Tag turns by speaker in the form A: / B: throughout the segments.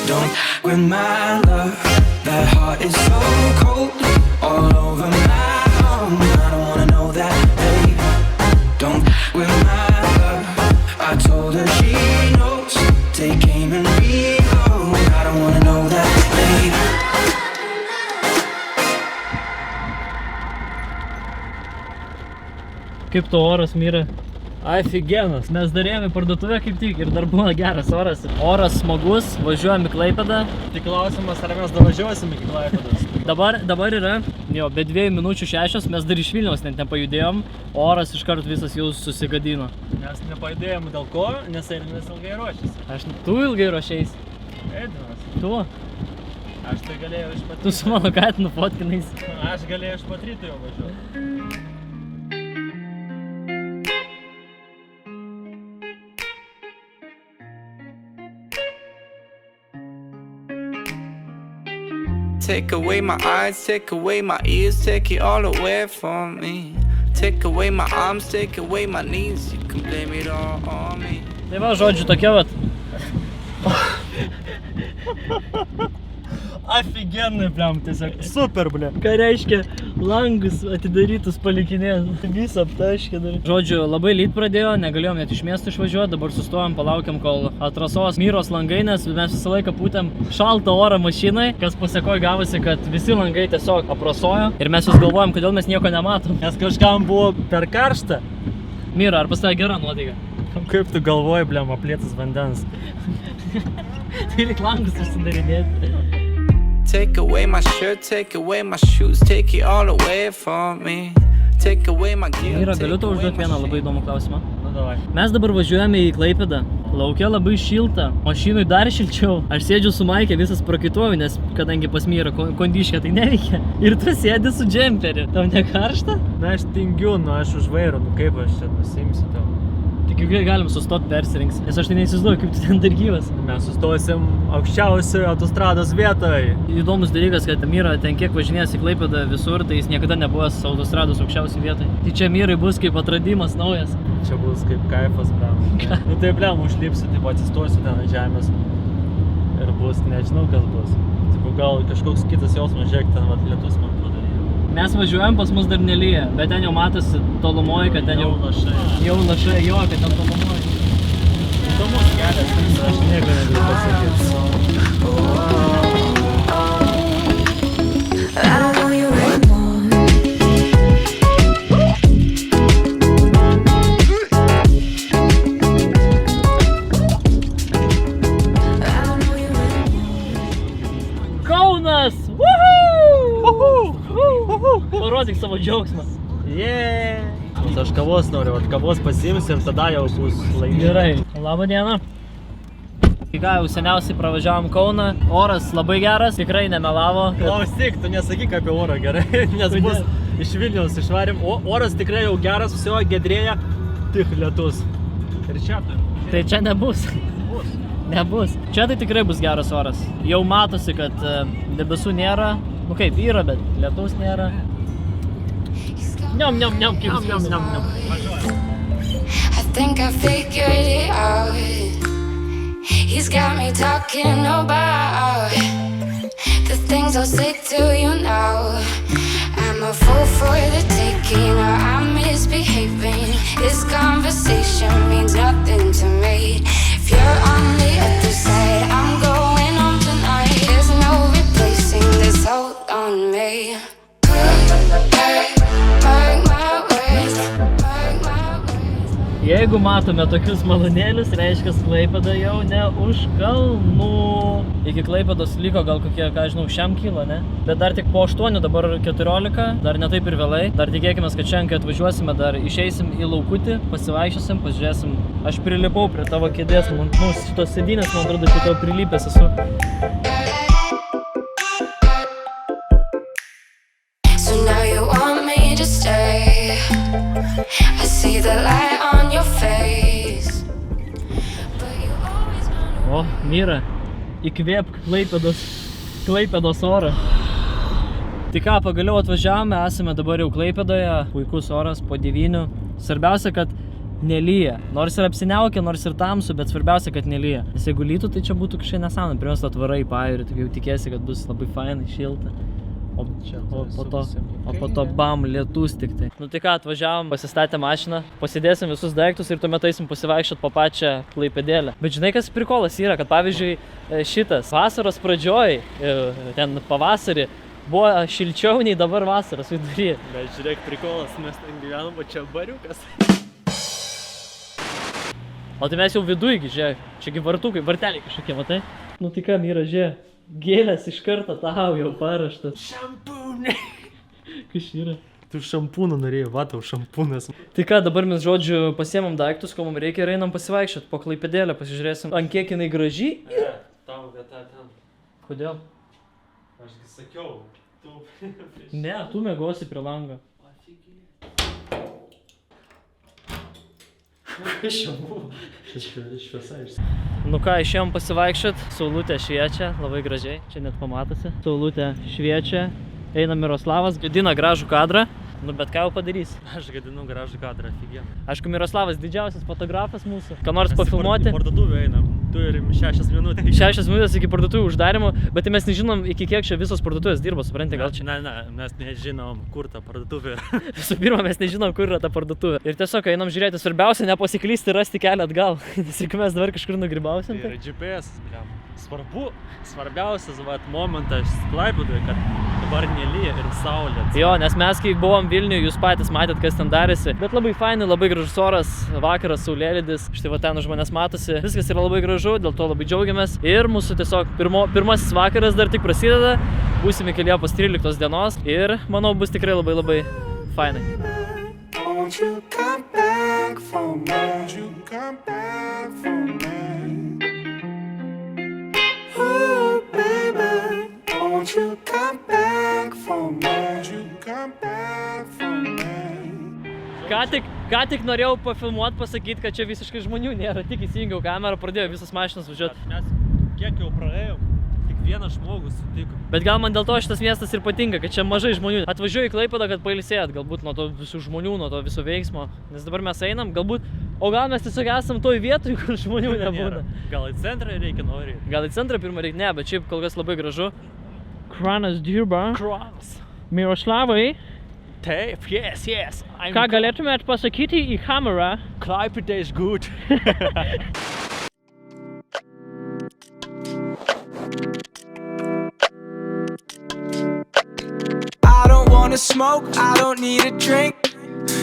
A: Don't with my love. That heart is so cold, all over my arm. I don't wanna know that, babe. Don't with my love. I told her she knows. Take aim and reload. I don't wanna know that, babe.
B: Kaip to oras, Myra?
C: Aфigenas.
B: Mes darėjome parduotuvę kaip tik ir dar buvo geras oras. Oras smagus, važiuojam į Klaipėdą.
C: Tik klausimas, ar mes davažiuosim iki Klaipėdos.
B: Dabar yra, jo, be 2 minučių 6, mes dar iš Vilniaus net nepajudėjom, oras iškart visas jau susigadino.
C: Mes nepajudėjom dėl ko, nes Edvinas ilgai ruošiasi.
B: Tu ilgai ruošiais?
C: Edvinas.
B: Tu?
C: Aš tai galėjau iš pat ryto.
B: Tu su mano katinu fotkinais.
C: Aš galėjau iš pat ryto jau važiuoti.
A: Take away my eyes, take away my ears, take it all away from me. Take away my arms, take away my knees, you can blame it all on me.
B: Tai va, žodžiu, tokia vat.
C: Aфigenai, bliam, tiesiog super, bliam.
B: Ką reiškia langus atidarytus palikinės, visą aptaškė dar. Žodžiu, labai lyt pradėjo, negalėjom net iš miesto išvažiuoti, dabar sustojom, palaukiam, kol atrasos Myros langai, nes mes visą laiką pūtėm šaltą orą mašinai, kas pasekoj gavosi, kad visi langai tiesiog aprasojo ir mes vis galvojam, kodėl mes nieko nematom.
C: Nes kažkam buvo per karšta.
B: Myra, ar pas tave gera nuotaika?
C: Kaip tu galvoji, bliam, aplietas vandens?
B: Tai lyg langus užsidarinėti.
A: Take away my shirt, take away my shoes, take it all away from me. Take away my guilt.
B: Myra, galiu tau užduoti vieną labai įdomų klausimą?
C: Nu, davai.
B: Mes dabar važiuojame į Klaipėdą. Laukia labai šilta, mašinui dar šilčiau. Aš sėdžiu su Maike, visas prakaituoju, nes kadangi pas Myrą kondiškė tai neveikia. Ir tu sėdi su džemperiu. Tau ne karšta?
C: Na, aš tingiu, nu, aš už vairo, nu, kaip aš čia nusimsiu tau.
B: Tik juk galim sustot persirinks, nes aš tai neįsivaizduoju, kaip tu ten dar gyvas.
C: Mes sustosim aukščiausioje autostrados vietoje.
B: Įdomus dalykas, kad Myra ten kiek važinės į Klaipėdą visur, tai jis niekada nebuvęs autostrados aukščiausiai vietoje. Tai čia Myrai bus kaip atradimas naujas.
C: Čia bus kaip kaifas, bliam. Nu tai bliam, užlipsiu, taip atsistosiu ten ant žemės. Ir bus, nežinau kas bus. Taip, gal kažkoks kitas jausmas, žiūrėk, ten vat lietus man padarė.
B: Mes važiuojam, pas mus dar nelyja, bet ten jau matosi tolumoj, kad ten jau lašai, jo, kad ten tolumoj.
C: Įdomus kelias, aš nieko negaliu pasakyti.
B: Kaunas! Parodyk savo džiaugsmą.
C: Aš kavos noriu, kavos pasiimsiu ir tada jau bus laimingas.
B: Gerai. Labą dieną. Ką, jau seniausiai pravažiavom Kauną. Oras labai geras, tikrai nemelavo.
C: Klausyk, tu nesakyk apie orą gerai, nes bus iš Vilniaus išvarėm. Oras tikrai jau geras, viso gedrėja, tik lietus. Ir čia tu.
B: Tai čia nebus. Nebus. Čia tai tikrai bus geras oras. Jau matosi, kad debesų nėra. Nu kaip, yra, bet lietaus nėra. Niam, kaip niam.
D: I think I figured it out. He's got me talking about the things I'll say to you now. I'm a fool for the taking, or I'm misbehaving. This conversation means nothing to me. If you're on the other side, I'm going home tonight. There's no replacing this hold on me.
B: Jeigu matome tokius malonėlius, reiškia Klaipėda jau ne už kalnų. Iki Klaipėdos liko gal kokie, ką žinau, šiam kilo, ne? Bet dar tik po 8, dabar 14, dar ne taip ir vėlai. Dar tikėkime, kad šiandien, kai atvažiuosime, dar išeisim į laukutį, pasivaikščiosim, pažiūrėsim. Aš prilipau prie tavo kėdės, nu, šitos sėdynės, man atrodo, prie tavo prilipęs esu.
D: So now you want me to stay. I see the light on your face.
B: O, Myra, įkvėpk Klaipėdos orą. Tai ką, pagaliau atvažiavome, esame dabar jau Klaipėdoje, puikus oras po 9. Svarbiausia, kad nelyja. Nors ir apsiniaukia, nors ir tamsu, bet svarbiausia, kad nelyja. Nes jeigu lytų, tai čia būtų kažkai nesąmonė. Pirmiausia, atvarai į pajūrį, tai jau tikėsi, kad bus labai fainai, šilta. O po to bam, lietus tik tai. Nu tai ką, atvažiavom, pasistatėm mašiną, pasidėsim visus daiktus ir tuomet eisim pasivaikščiot po pačią Klaipėdėlę. Bet žinai, kas prikolas yra, kad pavyzdžiui šitas vasaros pradžioj, ten pavasarį, buvo šilčiau nei dabar vasaros vidury.
C: Bet žiūrėk, prikolas, mes ten gyvenom, o čia bariukas.
B: O tai mes jau vidujgi, žiūrėk, čiagi vartukai, varteliai kažkokie, matai? Nu tai ką, Myra, žiūrėk, gėlės iš karto tau jau paraštas.
C: Šampūnai.
B: Kas yra?
C: Tu šampūną norėjai, va tau šampūnas.
B: Tai ką, dabar mes, žodžiu, pasiemam daiktus, ko mums reikia ir einam pasivaikščiot po Klaipėdėlę, pasižiūrėsim, ant kiek jinai graži.
C: Tavo vieta ten.
B: Kodėl?
C: Ašgi sakiau, tu...
B: Ne, tu miegosi prie lango. Kas čia buvo?
C: Šviesa iš...
B: Nu ką, išėjom pasivaikščiot, saulutė šviečia, labai gražiai, čia net pamatosi. Saulutė šviečia, eina Miroslavas, gadina gražų kadrą. Nu bet ką jau padarys?
C: Aš gadinu gražų kadrą, figiem.
B: Aišku, Miroslavas didžiausias fotografas mūsų. Ką nors pafilmuoti?
C: Parduotuvę einam, turim 6 minutės.
B: 6 minutės iki parduotuvių uždarimo, bet tai mes nežinom, iki kiek čia visos parduotuvės dirba, supranti, gal čia...
C: Ne, mes nežinom, kur ta parduotuvė.
B: Visų pirma, mes nežinom, kur yra ta parduotuvė. Ir tiesiog einam žiūrėti, svarbiausia nepasiklysti, rasti kelią atgal. Nes jeigu mes dabar kažkur nugribausim,
C: tai... yra GPS, svarbiausias momentas Klaipėdoje, kad dabar nelyja ir saulė.
B: Jo, nes mes kai buvom Vilniuje, jūs patys matėt, kas ten darėsi. Bet labai fainai, labai gražus oras, vakaras, saulėlydis. Štai va ten už manęs matosi. Viskas yra labai gražu, dėl to labai džiaugiamės. Ir mūsų tiesiog pirmasis vakaras dar tik prasideda. Būsim iki Liepos 13 dienos ir manau bus tikrai labai labai fainai.
A: Won't you come back for me? Won't you come back for me? Oh, baby, won't you come back for me? Won't you come back for me?
B: Ką tik norėjau pafilmuoti, pasakyti, kad čia visiškai žmonių nėra. Tik įsijungiau kamerą, pradėjo visas mašinas važiuoti.
C: Mes kiek jau praėjom, tik vienas žmogus sutiko.
B: Bet gal man dėl to šitas miestas ir patinka, kad čia mažai žmonių. Atvažiuoju į Klaipėdą, kad pailsėt, galbūt nuo to visų žmonių, nuo to viso veiksmo. Nes dabar mes einam, galbūt, o gal mes tiesiog esam toj vietoj, kur žmonių nebūna.
C: Gal į centrą reikia norėti?
B: Gal į centrą pirmą reikia, ne, bet šiaip kol kas labai gražu. Kranas dirba.
C: Kranas.
B: Miroslavai,
C: Taip, yes.
B: ką galėtumėt pasakyti į kamerą?
C: Klaipėda is good.
A: I don't wanna smoke, I don't need a drink.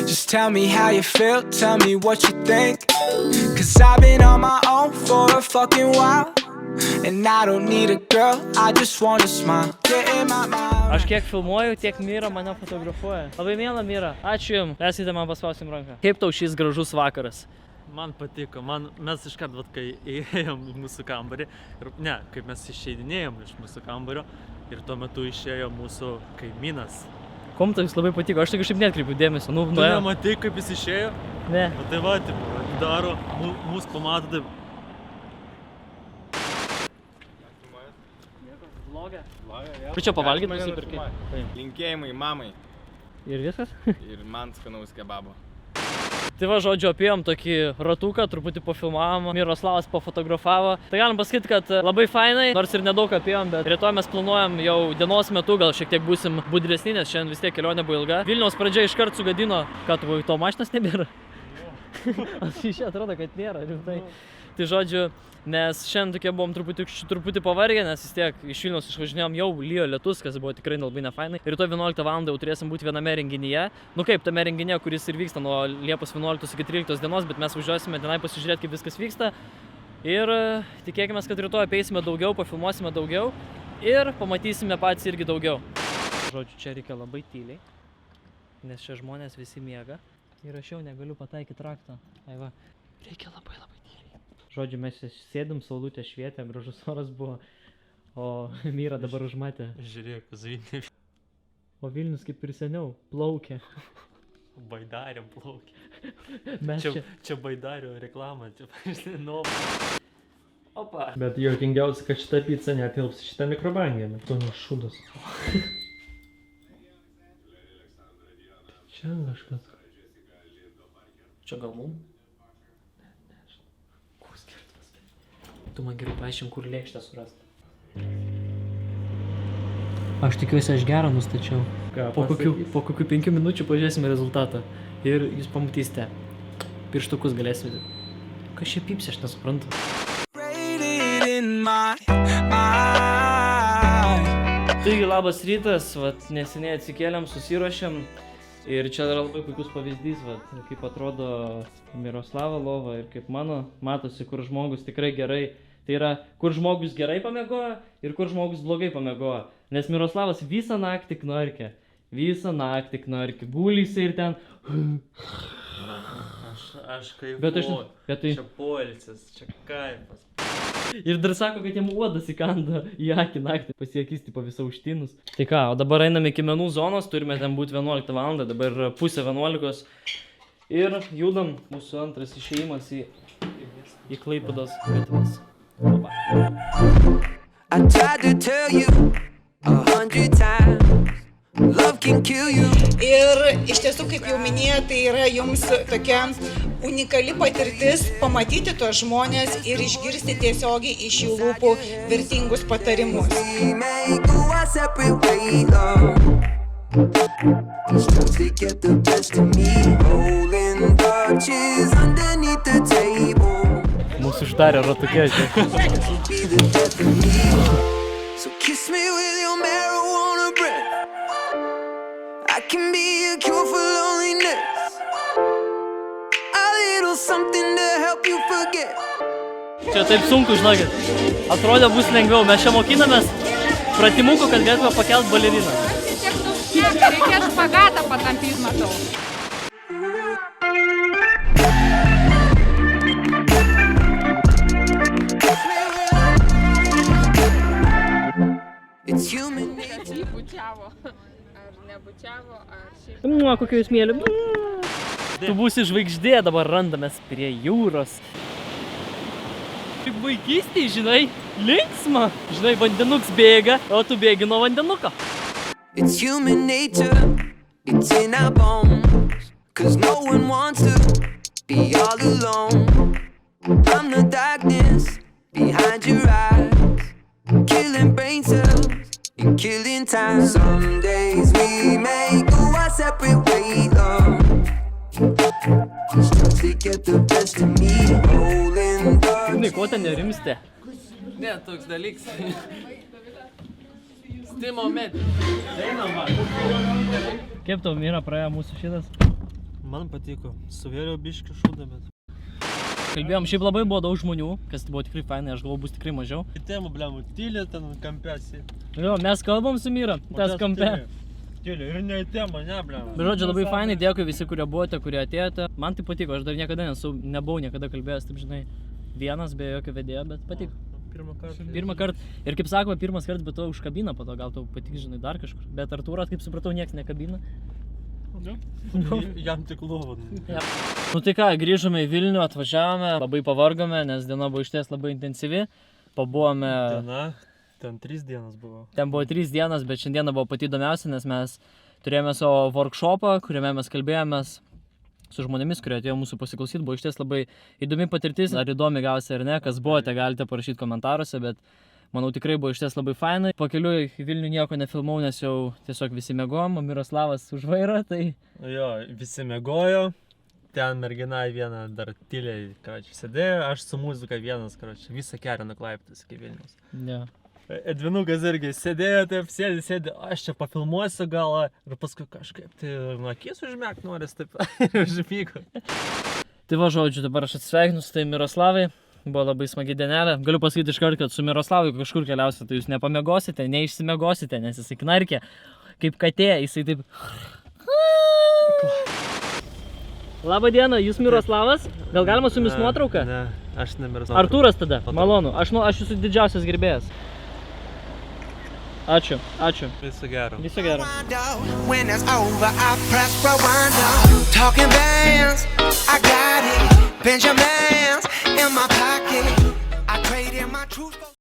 A: Just tell me how you feel, tell me what you think. Cause I've been on my own for a fucking while. And I don't need a girl, I just wanna smile. Get in my mind.
B: Aš kiek filmuoju, tiek Myra mane fotografuoja. Labai miela Myra, ačiū jums. Leiskite man paspausim ranką. Kaip tau šis gražus vakaras?
C: Man patiko, mes iškart, kai įėjom į mūsų kambarį, kaip mes išeidinėjom iš mūsų kambario ir tuo metu išėjo mūsų kaimynas.
B: Kom tau jis labai patiko, aš tai kažkaip netkreipiu dėmesio.
C: Tu nematai, kaip jis išėjo?
B: Ne.
C: O tai va, daro, mūsų pamato taip.
B: Kur čia pavalgyt nusipirkai?
E: Linkėjimai mamai
B: Ir viskas?
E: ir man skanaus kebabo.
B: Tai va, žodžiu, apėjom tokį ratuką, truputį pofilmavom, Miroslavas pofotografavo. Tai galim pasakyti, kad labai fainai, nors ir nedaug apėjom, bet rytoj mes planuojam jau dienos metu, gal šiek tiek būsim budresni, nes šiandien vis tiek kelionė buvo ilga. Vilniaus pradžia iškart sugadino, kad to mašinos nebėra. Aš iš čia atrodo, kad nėra, rimtai. Tai žodžiu, nes šiandien tokie buvom truputį pavargę, nes vis tiek iš Vilniaus išvažinėjom, jau lyjo lietus, kas buvo tikrai labai nefainai. Ir rytoj 11 val. Jau turėsim būti viename renginyje. Nu kaip, tame renginyje, kuris ir vyksta nuo Liepos 11 iki 13 dienos, bet mes važiuosime tenai pasižiūrėti, kaip viskas vyksta. Ir tikėkime, kad rytoj apeisime daugiau, pafilmuosime daugiau ir pamatysime patys irgi daugiau. Žodžiu, čia reikia labai tyliai, nes čia žmonės visi miega. Ir aš jau negaliu pataikyti rakto. Aiva, reikia labai tyliai. Žodžiu, mes sėdim, saulutė švietė, gražus oras buvo, o Myra dabar užmatė.
C: Žiūrėk, Vilnius.
B: O Vilnius kaip ir seniau, plaukė.
C: Baidarėm plaukė.
B: Mes
C: Čia Baidario reklama, čia pažinau.
B: Opa.
C: Bet juokingiausia, kad šita pica netilps šitą mikrobangę, bet tu šūdas.
B: Čia kažkas. Čia gal mum? Tu man gerai paaiškink, kur lėkštę surasti. Aš tikiuosi, aš gerą nustačiau. Po kokių 5 minučių pažiūrėsime rezultatą. Ir jūs pamatysite. Pirštukus galėsime. Kas čia pypsi, aš nesuprantu. Taigi, labas rytas, neseniai atsikėlėm, susiruošėm. Ir čia yra labai puikus pavyzdys, kaip atrodo Miroslavo lova ir kaip mano. Matosi, kur žmogus tikrai gerai. Tai yra, kur žmogus gerai pamiegojo ir kur žmogus blogai pamiegojo. Nes Miroslavas visą naktį knarkė. Visą naktį knarkė. Gulėsi ir ten...
C: Aš kaifuoju.
B: Bet tai...
C: Čia poilsis, čia kaifas.
B: Ir dar sako, kad jam uodas įkanda į akį naktį. Pasiekys tipo visą užtinus. Tai ką, o dabar einame iki menų zonos. Turime ten būti 11 val. Dabar yra pusė 11. Ir judam mūsų antras išėjimas į Klaipėdos gatves.
A: I tried to tell you 100 times, love can kill you.
F: Ir iš tiesų, kaip jau minėjau, tai yra jums tokia unikali patirtis pamatyti tuos žmonės ir išgirsti tiesiogiai iš jų lūpų vertingus patarimus.
A: We may go our separate ways, love. These drugs, they get the best of me. Rolling touches underneath the table.
B: Mūsų uždarė ratukė,
A: Be the death of me. So kiss me with your marijuana breath. I can be a cure for loneliness. A little something to help you forget.
B: Čia taip sunku, žinokit. Atrodė bus lengviau. Mes čia mokinamės pratimukų, kad galėtume pakelt baleriną.
G: Reikės špagatą patampyt, matau.
A: It's human.
G: Jį bučiavo. Ar nebučiavo, ar šiaip.
B: Kokio jūs mėly. Tu būsi žvaigždė, dabar randamės prie jūros. Kaip vaikystėj, žinai, linksma. Žinai, vandenuks bėga, o tu bėgi nuo vandenuko.
A: It's human nature. It's in our bones. 'Cause no one wants to be all alone. I'm the darkness behind your eyes. Killing brain cells and killing time. Some days we may go our separate ways, love. These drugs, they get the best of me. Rolling
B: Žinai, ko ten nerimste?
H: Ne, toks dalyks. Stimo med.
B: Kaip tau Mira praėjo mūsų šitas?
C: Man patiko. Suvėliau biškį šūdą, bet...
B: Kalbėjom, šiaip labai buvo daug žmonių, kas buvo tikrai fainai, aš galvoju, bus tikrai mažiau.
C: Tėmų, blėmų, tylė ten kampesi.
B: Jo, mes kalbam su Mira, tas kampe.
C: Tylė, ir ne į temą, ne, blėmų.
B: Bet žodžiu, labai fainai, dėkui visi, kurie buvote, kurie atėjote. Man tai patiko, aš dar niekada nebuvau niekada kalbėjęs, taip žinai, vienas be jokio vedėjo, bet patiko. Pirmą kartą. Ir kaip sakoma, pirmas kartas, bet to užkabina po to, gal tau patiks, žinai, dar kažkur. Bet Artūras, kaip supratau, nieks nekabina.
C: Jam tik lovą.
B: Nu tai ką, grįžome į Vilnių, atvažiavome, labai pavargome, nes diena buvo išties labai intensyvi. Pabuvome...
C: Diena, ten 3 dienas buvo.
B: Ten buvo 3 dienas, bet šiandieną buvo pati įdomiausia, nes mes turėjome savo workshopą, kuriame mes kalbėjomės su žmonėmis, kurie atėjo mūsų pasiklausyti. Buvo išties labai įdomi patirtis, ar įdomi gausi ar ne, kas buvote, galite parašyti komentaruose, bet manau tikrai buvo išties labai fainai. Pakeliui į Vilnių nieko nefilmau, nes jau tiesiog visi mėgojom, o Miroslavas už vairą, tai...
C: Jo, visi mėgojo. Ten mergina viena dar tyliai, karoči, sėdėjo, aš su muzika vienas, karoči, visą kelią nuklaiptas iki Vilniaus.
B: Ja.
C: Edvinukas irgi sėdėjo, taip sėdi, aš čia pafilmuosiu gal, ir paskui kažkaip, tai nuo akis užmėgt noris, taip, ir užmygo.
B: Tai va, žodžiu, dabar aš atsisveikinu su tai Miroslavai, buvo labai smagi dienelė. Galiu pasakyti iškart, kad su Miroslavai kažkur keliausite, tai jūs nepamiegosite, neišsimiegosite, nes jisai knarkė, kaip katė, jisai taip... Labą dieną, jūs Miroslavas? Gal galima su jumis nuotrauką?
C: Ne, aš ne Miroslavas.
B: Artūras tada, malonu, aš jūsų didžiausias gerbėjas. Ačiū, ačiū.
C: Viso gero.
B: Viso gero.
A: When it's over, I press rewind on. Talking bands, I got it. Benjamins in my pocket. I traded my truth for